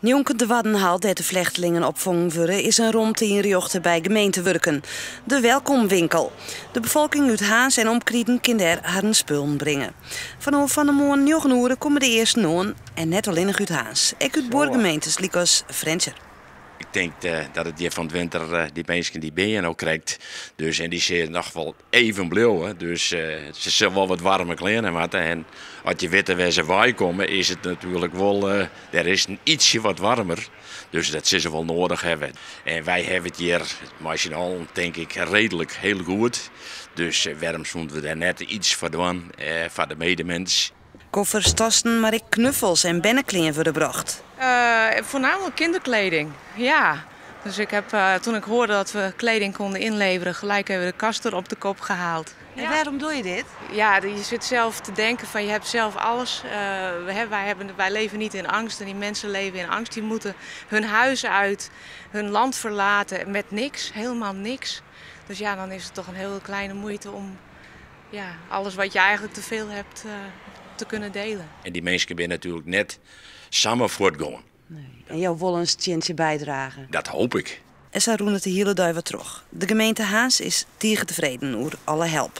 Njonken de Waddenhaal dat de vluchtelingen opvangen worden is een romte inrjochten bij gemeente Wurken. De welkomwinkel. De bevolking uit Haans en omkrieden kan daar haar spullen brengen. Vanaf van de morgen 9 uur komen de eerste noon en net alleen nog uit Haans. Ik uit boorgemeentes Likos Frencher. Ik denk dat het hier van het winter die mensen die bijen ook krijgt. Dus, en die zijn nog wel even blauw. Dus ze zullen wel wat warme kleren hebben. En als je weet waar ze bij komen, is het natuurlijk wel. Er is een ietsje wat warmer. Dus dat zullen ze wel nodig hebben. En wij hebben het hier, machinaal, denk ik, redelijk heel goed. Dus waarom moeten we daar net iets voor doen, voor de medemens. Koffers, tassen, maar ik knuffels en bennenkleren voor de bracht. Voornamelijk kinderkleding, ja. Dus ik heb, toen ik hoorde dat we kleding konden inleveren, gelijk hebben we de kast er op de kop gehaald. En waarom doe je dit? Ja, je zit zelf te denken van je hebt zelf alles. Wij leven niet in angst en die mensen leven in angst. Die moeten hun huis uit, hun land verlaten met niks, helemaal niks. Dus ja, dan is het toch een heel kleine moeite om alles wat je eigenlijk te veel hebt te kunnen delen. En die mensen kunnen natuurlijk net samen voortgaan. Nee. En jouw wil een tjintje bijdragen. Dat hoop ik. En zo roen het de hele dag weer terug. De gemeente Haans is tegen tevreden over alle help.